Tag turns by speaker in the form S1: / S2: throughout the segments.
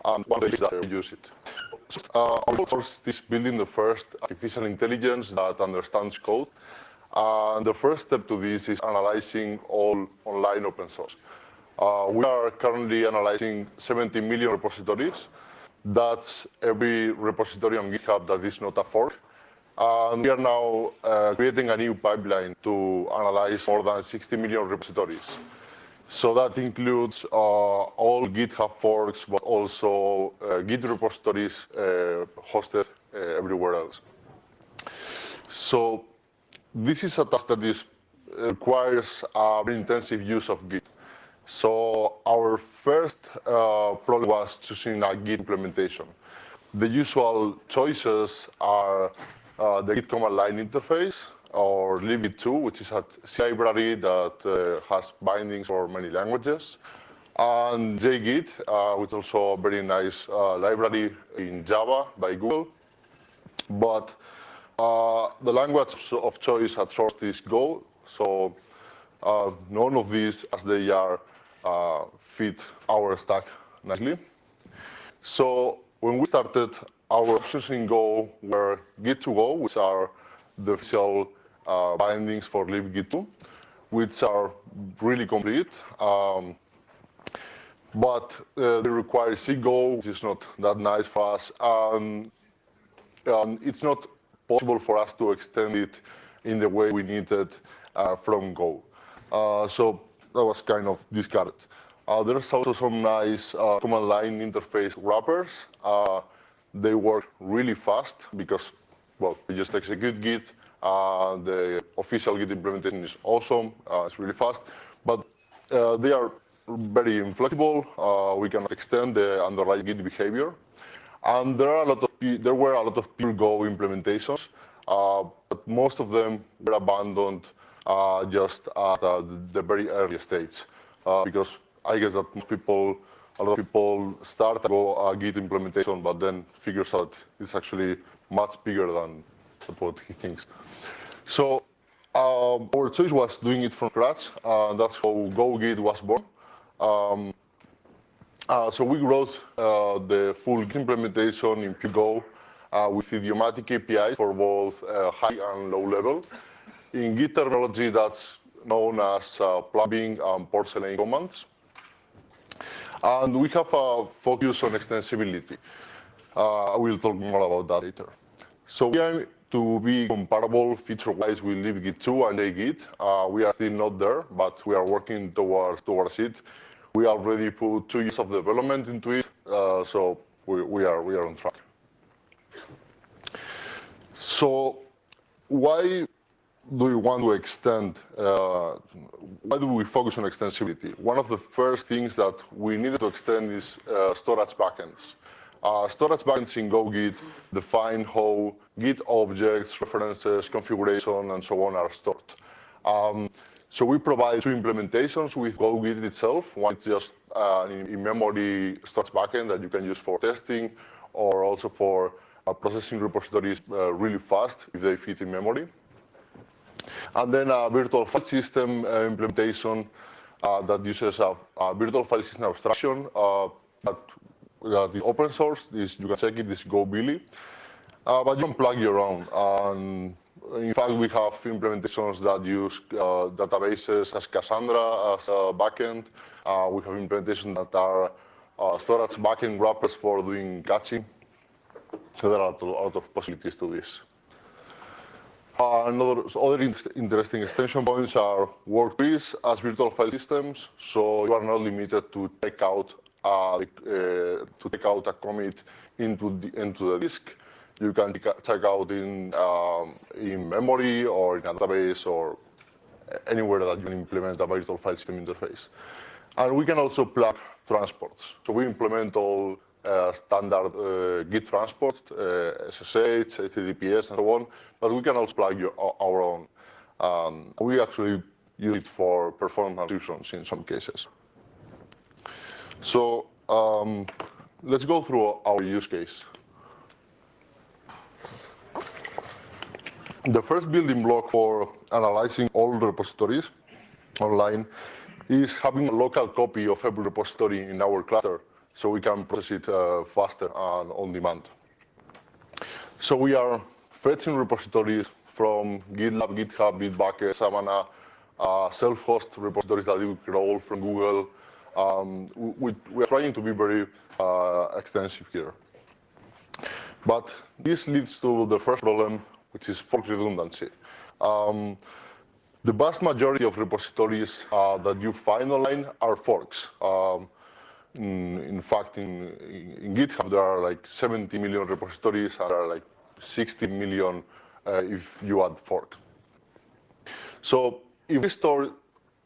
S1: and one place that we use it. Our course is building the first artificial intelligence that understands code. And the first step to this is analyzing all online open source. We are currently analyzing 70 million repositories. That's every repository on GitHub that is not a fork. And we are now creating a new pipeline to analyze more than 60 million repositories. So that includes all GitHub forks, but also Git repositories hosted everywhere else. So this is a task that requires a very intensive use of Git. So our first problem was choosing a Git implementation. The usual choices are the Git command line interface, or libgit2, which is a C library that has bindings for many languages, and JGit, which is also a very nice library in Java by Google. But the language of choice at source is Go, so none of these, as they are, fit our stack nicely. So when we started, our options in Go were Git2Go, which are the official bindings for libgit2, which are really complete. But they require cgo, which is not that nice for us. It's not possible for us to extend it in the way we needed from Go. So that was kind of discarded. There's also some nice command line interface wrappers. They work really fast because, well, they just execute Git. The official Git implementation is awesome. It's really fast, but they are very inflexible. We cannot extend the underlying Git behavior. And there were a lot of pure Go implementations, but most of them were abandoned just at the very early stage, because I guess that a lot of people start a Go Git implementation, but then figures out it's actually much bigger than what he thinks. So our choice was doing it from scratch. That's how Go Git was born. So we wrote the full Git implementation in pure Go with idiomatic APIs for both high and low level. In Git terminology, that's known as plumbing and porcelain commands. And we have a focus on extensibility. I will talk more about that later. So we aim to be comparable feature-wise with libgit2 and JGit. We are still not there, but we are working towards it. We already put 2 years of development into it, so we are on track. So why do we want to extend? Why do we focus on extensibility? One of the first things that we needed to extend is storage backends. Storage backends in GoGit define how Git objects, references, configuration, and so on are stored. So we provide 2 implementations with GoGit itself. One is just in-memory storage backend that you can use for testing, or also for processing repositories really fast if they fit in memory. And then a virtual file system implementation that uses a virtual file system abstraction that is open source. You can check it, this GoBilly. But you can plug your own. And in fact, we have implementations that use databases as Cassandra as a backend. We have implementations that are storage backend wrappers for doing caching. So there are a lot of possibilities to this. Other interesting extension points are work trees as virtual file systems. So you are not limited to take out a commit into the disk. You can check out in memory or in a database or anywhere that you can implement a virtual file system interface. And we can also plug transports. So we implement all standard Git transport, SSH, HTTPS, and so on. But we can also plug our own. We actually use it for performance reasons in some cases. So let's go through our use case. The first building block for analyzing all repositories online is having a local copy of every repository in our cluster so we can process it faster and on demand. So we are fetching repositories from GitLab, GitHub, Bitbucket, Savanna, self-host repositories that we crawl from Google. We are trying to be very extensive here. But this leads to the first problem, which is fork redundancy. The vast majority of repositories that you find online are forks. In fact, in GitHub, there are like 70 million repositories, and there are like 60 million if you add forks. So if we store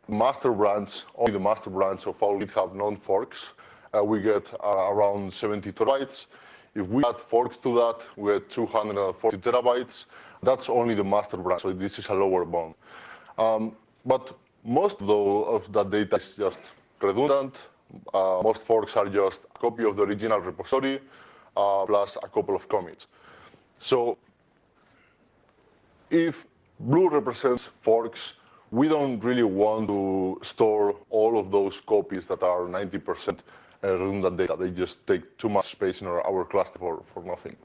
S1: master branch, only the master branch of all GitHub non-forks, we get around 70 terabytes. If we add forks to that, we get 240 terabytes. That's only the master branch, so this is a lower bound. But most of that data is just redundant. Most forks are just a copy of the original repository plus a couple of commits. So if blue represents forks, we don't really want to store all of those copies that are 90% redundant data. They just take too much space in our cluster for nothing.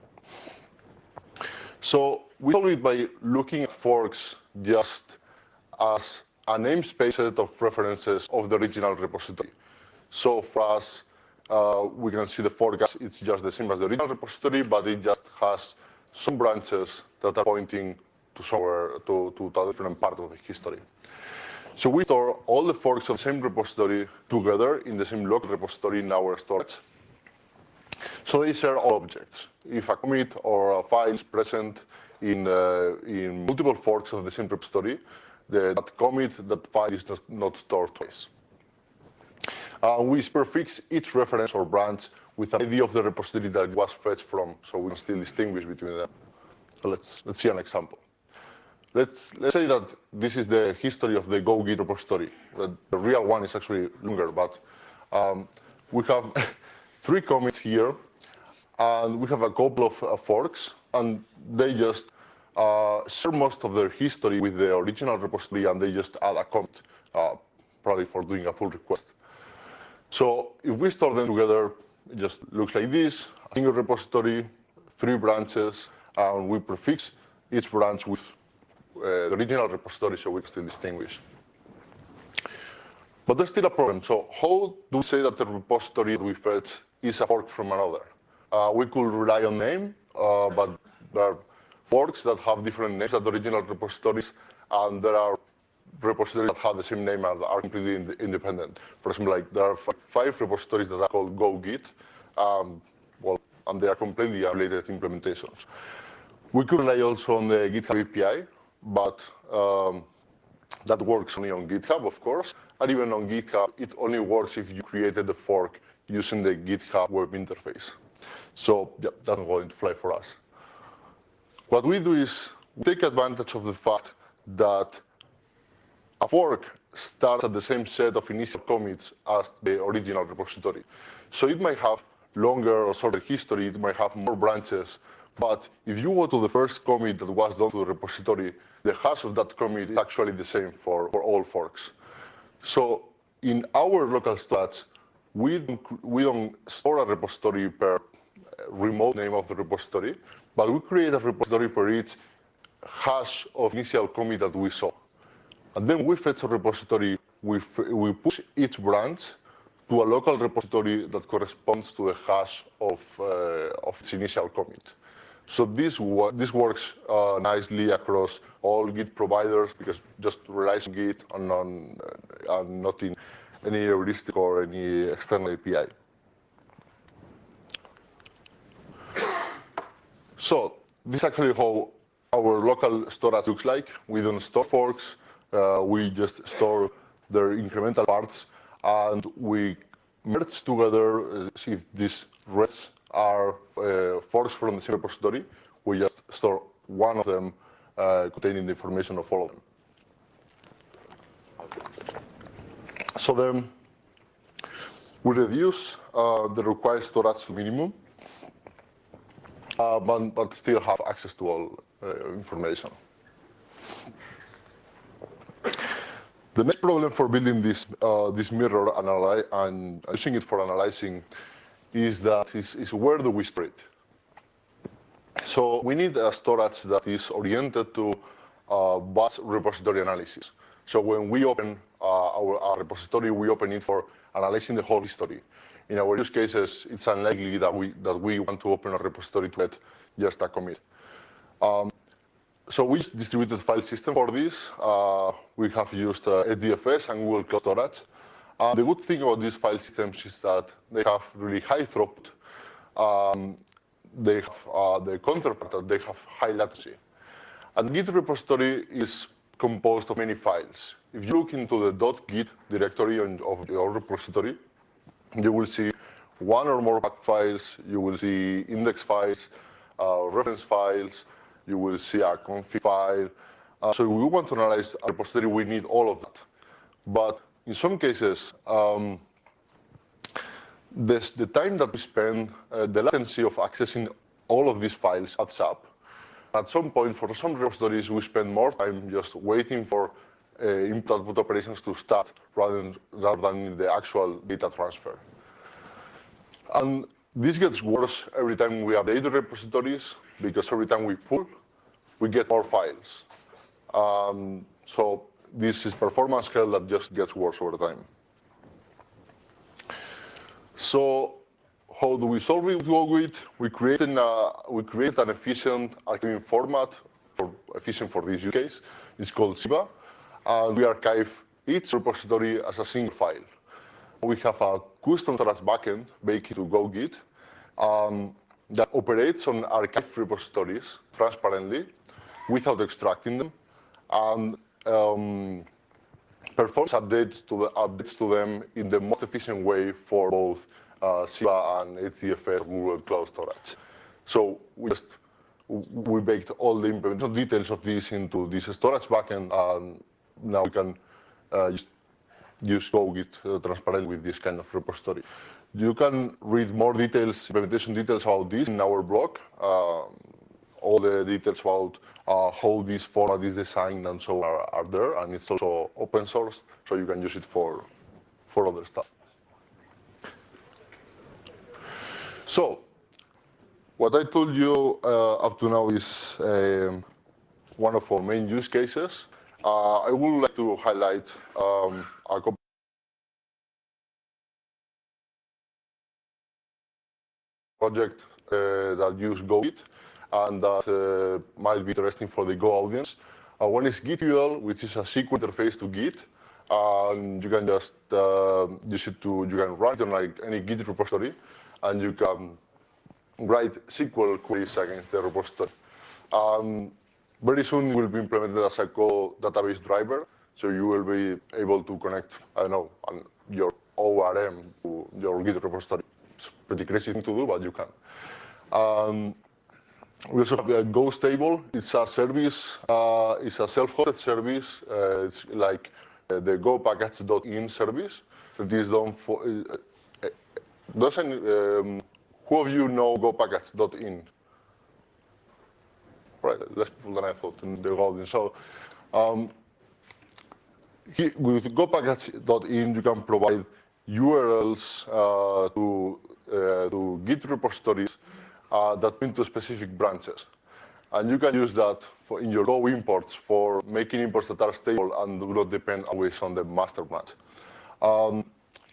S1: So we solve it by looking at forks just as a namespace set of references of the original repository. So for us, we can see the fork as it's just the same as the original repository, but it just has some branches that are pointing to somewhere, to a different part of the history. So we store all the forks of the same repository together in the same local repository in our storage. So they share all objects. If a commit or a file is present in multiple forks of the same repository, that commit, that file is not stored twice. We prefix each reference or branch with an ID of the repository that it was fetched from, so we can still distinguish between them. So let's see an example. Let's say that this is the history of the GoGit repository. The real one is actually longer, but we have 3 commits here, and we have a couple of forks, and they just share most of their history with the original repository, and they just add a commit, probably for doing a pull request. So if we store them together, it just looks like this: a single repository, 3 branches, and we prefix each branch with the original repository so we can still distinguish. But there's still a problem. So how do we say that the repository that we fetch is a fork from another? We could rely on name, but there are forks that have different names than the original repositories, and there are repositories that have the same name and are completely independent. For example, like there are 5 repositories that are called GoGit, and they are completely unrelated implementations. We could rely also on the GitHub API, but that works only on GitHub, of course. And even on GitHub, it only works if you created the fork using the GitHub web interface. So yeah, that's not going to fly for us. What we do is we take advantage of the fact that a fork starts at the same set of initial commits as the original repository. So it might have longer or shorter history, it might have more branches, but if you go to the first commit that was done to the repository, the hash of that commit is actually the same for all forks. So in our local storage, we don't store a repository per remote name of the repository, but we create a repository for each hash of initial commit that we saw. And then we fetch a repository, we push each branch to a local repository that corresponds to the hash of its initial commit. So this works nicely across all Git providers because just relies on Git and not in any heuristic or any external API. So this is actually how our local storage looks like. We don't store forks. We just store their incremental parts, and we merge together. See if these reds are forks from the same repository. We just store one of them containing the information of all of them. So then we reduce the required storage to minimum, but still have access to all information. The next problem for building this mirror and using it for analyzing is where do we store it? So we need a storage that is oriented to batch repository analysis. So when we open our repository, we open it for analyzing the whole history. In our use cases, it's unlikely that we want to open a repository to get just a commit. So we use distributed file system for this. We have used HDFS and Google Cloud Storage. The good thing about these file systems is that they have really high throughput. They have the counterpart that they have high latency. And Git repository is composed of many files. If you look into the .git directory of your repository, you will see one or more pack files, you will see index files, reference files, you will see a config file. So if we want to analyze a repository, we need all of that. But in some cases, the time that we spend, the latency of accessing all of these files adds up. At some point, for some repositories, we spend more time just waiting for input-output operations to start rather than the actual data transfer. And this gets worse every time we update the repositories, because every time we pull, we get more files. So this is performance hell that just gets worse over time. So how do we solve it with GoGit? We create an efficient archiving format, efficient for this use case. It's called Siba, and we archive each repository as a single file. We have a custom storage backend baked into GoGit that operates on archived repositories transparently without extracting them, and performs updates to them in the most efficient way for both Siba and HDFS Google Cloud Storage. So we baked all the implementation details of this into this storage backend, and now we can just use GoGit transparently with this kind of repository. You can read more details, implementation details about this in our blog. All the details about how this format is designed and so are there, and it's also open source, so you can use it for other stuff. So, what I told you up to now is one of our main use cases. I would like to highlight a couple projects that use GoGit and that might be interesting for the Go audience. One is GitUL, which is a SQL interface to Git. And you can just use it you can write on like any Git repository, and you can write SQL queries against the repository. Very soon it will be implemented as a Go database driver, so you will be able to connect, I don't know, your ORM to your Git repository. It's a pretty crazy thing to do, but you can. We also have a Go stable. It's a service, it's a self-hosted service. It's like the Go package.in service that is done for. Who of you know Go package.in? Right, less people than I thought in the audience. So, with Go package.in, you can provide URLs to Git repositories that point to specific branches. And you can use that in your Go imports for making imports that are stable and do not depend always on the master branch.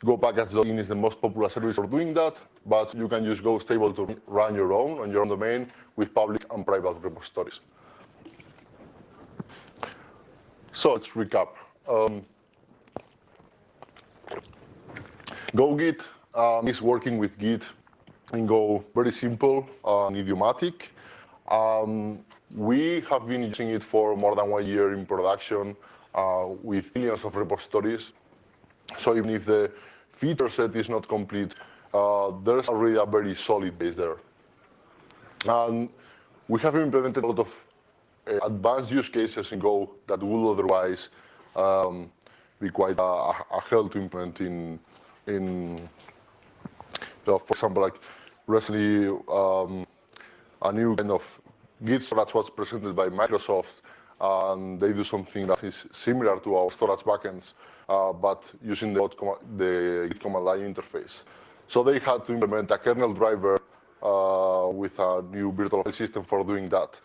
S1: Go package.in is the most popular service for doing that, but you can use Go stable to run your own on your own domain with public and private repositories. So let's recap. GoGit is working with Git in Go, very simple and idiomatic. We have been using it for more than 1 year in production with millions of repositories. So even if the feature set is not complete, there's already a very solid base there. And we have implemented a lot of advanced use cases in Go that would otherwise be quite a hell to implement for example, like recently a new kind of Git storage was presented by Microsoft, and they do something that is similar to our storage backends, but using the Git command line interface. So they had to implement a kernel driver with a new virtual file system for doing that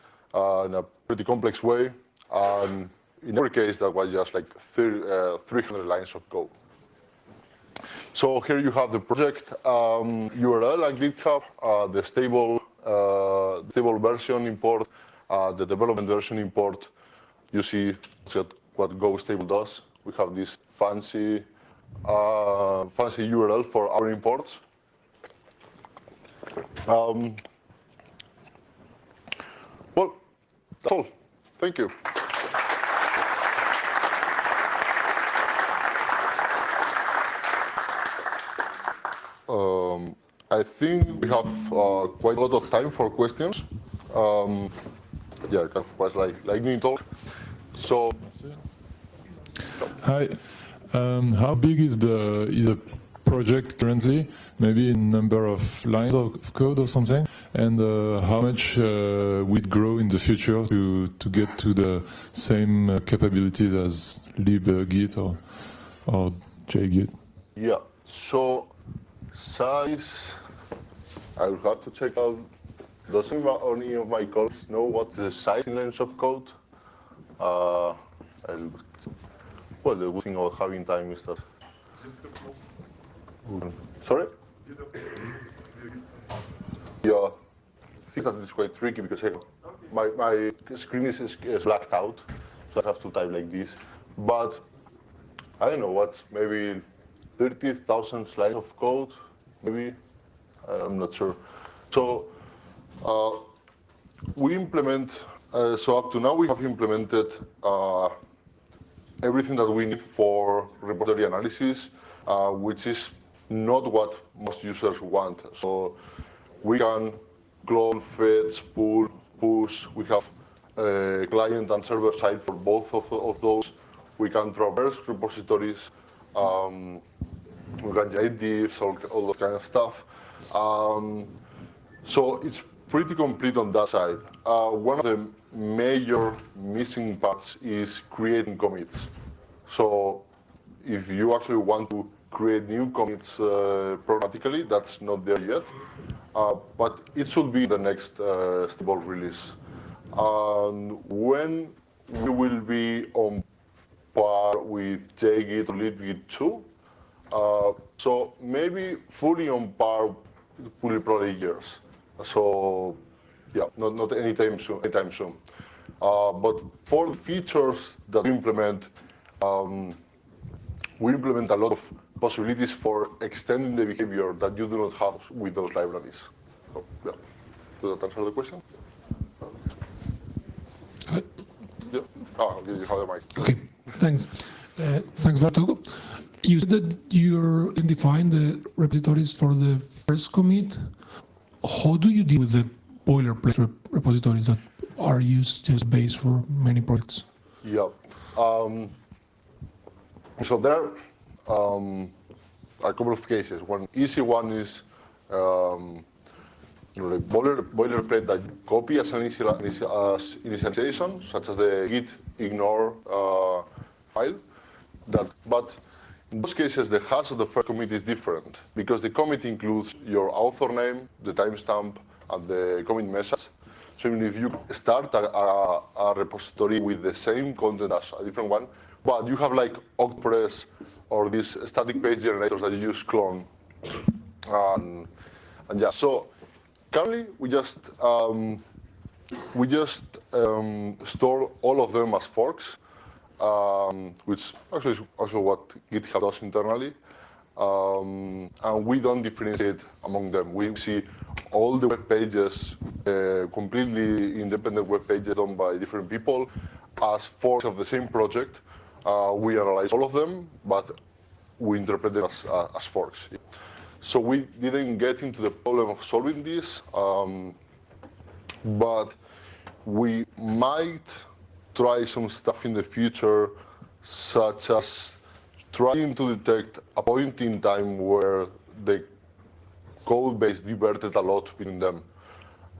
S1: in a pretty complex way. And in every case, that was just like 300 lines of code. So here you have the project URL and GitHub, the stable version import, the development version import. You see what Go stable does. We have this fancy URL for our imports. Well, that's all. Thank you. I think we have quite a lot of time for questions. Yeah, it was like lightning talk. So,
S2: hi. How big is the project currently? Maybe in number of lines of code or something, and how much will it grow in the future to get to the same capabilities as libgit or jgit?
S1: Yeah. So size, I will have to check out. Does any of my colleagues know what's the size in lines of code? Well, the good thing about having time is that. Sorry? Yeah, I think that is quite tricky because my screen is blacked out, so I have to type like this. But I don't know, what's maybe 30,000 lines of code, maybe? I'm not sure. So we implement, so up to now we have implemented everything that we need for repository analysis, which is not what most users want. So we can clone, fetch, pull, push. We have client and server side for both of those. We can traverse repositories. We can generate diffs, all that kind of stuff. So it's pretty complete on that side. One of the major missing parts is creating commits. So if you actually want to create new commits programmatically, that's not there yet. But it should be the next stable release. When we will be on par with jgit or libgit 2, so maybe fully on par, it will be probably years. So yeah, not anytime soon. But for the features that we implement a lot of possibilities for extending the behavior that you do not have with those libraries. So yeah, does that answer the question? Yeah. You have the mic.
S3: Okay, thanks. Thanks, Bartoko. You said that you're identifying the repositories for the first commit. How do you deal with the boilerplate repositories that are used as base for many projects?
S1: Yeah. So there are a couple of cases. One easy one is the boilerplate that you copy as an initialization, such as the git ignore file. But in those cases, the hash of the first commit is different because the commit includes your author name, the timestamp, and the commit message. So even if you start a repository with the same content as a different one, but you have like Octpress or these static page generators that you just clone, and yeah. So currently we just store all of them as forks, which actually is also what GitHub does internally, and we don't differentiate among them. We see all the web pages, completely independent web pages done by different people, as forks of the same project. We analyze all of them, but we interpret them as forks. So we didn't get into the problem of solving this, but we might try some stuff in the future, such as trying to detect a point in time where the code base diverted a lot between them.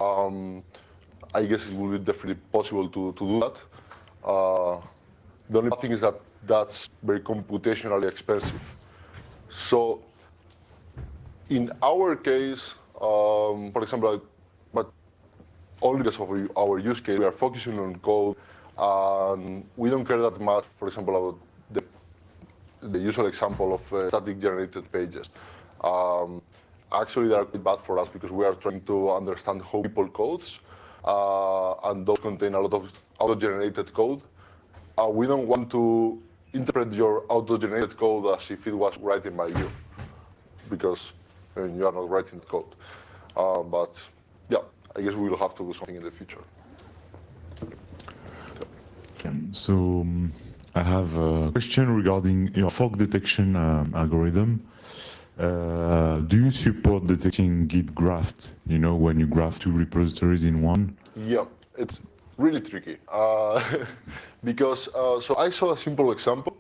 S1: I guess it will be definitely possible to do that. The only thing is that that's very computationally expensive. So In our case, for example, but only because of our use case, we are focusing on code, and we don't care that much, for example, about the usual example of static generated pages. Actually, they are quite bad for us because we are trying to understand how people codes, and those contain a lot of auto-generated code. We don't want to interpret your auto-generated code as if it was written by you, because you are not writing the code. But yeah, I guess we will have to do something in the future.
S4: So I have a question regarding your fork detection algorithm. Do you support detecting Git graft, when you graft two repositories in one?
S1: Yeah, it's really tricky. Because, so I saw a simple example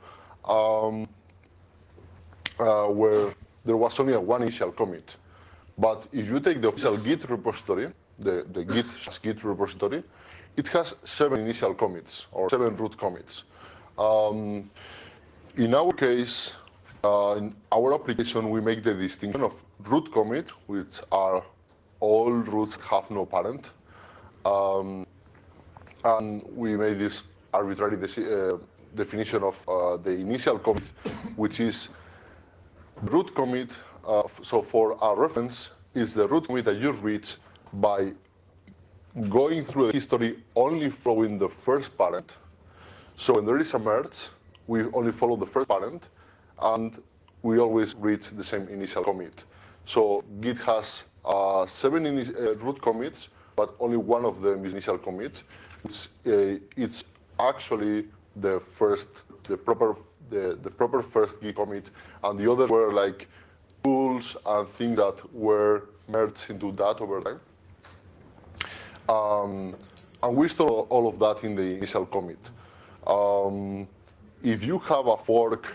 S1: where there was only one initial commit. But if you take the official Git repository, the Git repository, it has 7 initial commits, or 7 root commits. In our case, in our application, we make the distinction of root commit, which are all roots have no parent. And we made this arbitrary definition of the initial commit, which is root commit. So for our reference, is the root commit that you reach by going through the history only following the first parent. So when there is a merge, we only follow the first parent, and we always reach the same initial commit. So Git has 7 root commits, but only one of them is initial commit. It's actually the proper first Git commit, and the others were like tools and things that were merged into that over time. And we store all of that in the initial commit. If you have a fork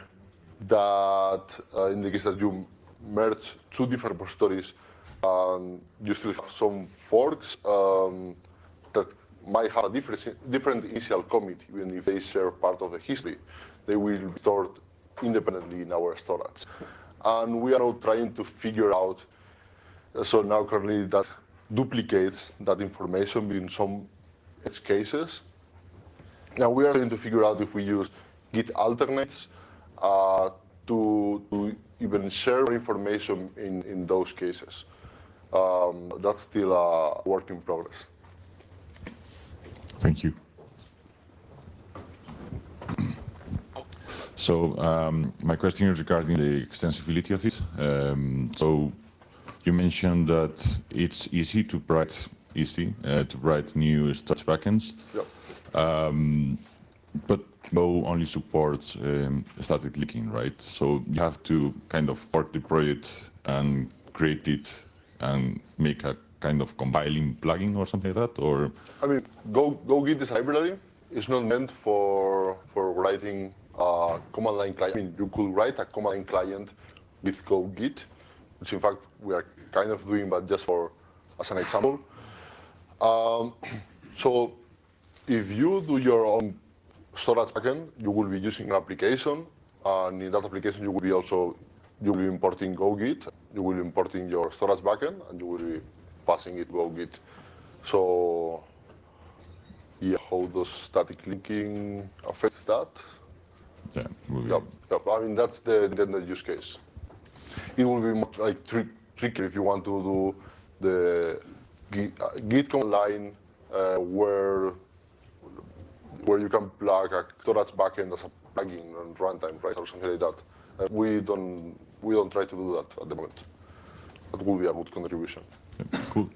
S1: that, in the case that you merge 2 different repositories, you still have some forks that might have a different initial commit, even if they share part of the history. They will be stored independently in our storage. And we are now trying to figure out, so now currently that duplicates that information in some edge cases. Now we are trying to figure out if we use Git alternates to even share information in those cases. That's still a work in progress.
S4: Thank you. So my question is regarding the extensibility of it. So you mentioned that it's easy to write new storage backends.
S1: Yep.
S4: But Go only supports static linking, right? So you have to kind of fork the project and create it and make a kind of compiling plugin or something like that, or?
S1: I mean, Go-Git is a library. It's not meant for writing a command line client. I mean, you could write a command line client with Go-Git, which in fact we are kind of doing, but just as an example. So if you do your own storage backend, you will be using an application, and in that application you will be importing Go-Git, you will be importing your storage backend, and you will be passing it Go-Git. So yeah, how does static linking affect that?
S4: Yeah.
S1: Yep. I mean, that's the intended use case. It will be much like tricky if you want to do the Git command line where you can plug a storage backend as a plugin on runtime, right, or something like that. We don't try to do that at the moment. That will be a good contribution.
S4: Yeah, cool.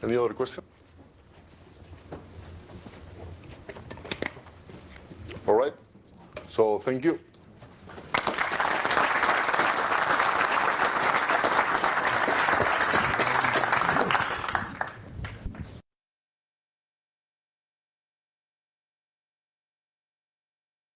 S1: Any other question? All right. So thank you.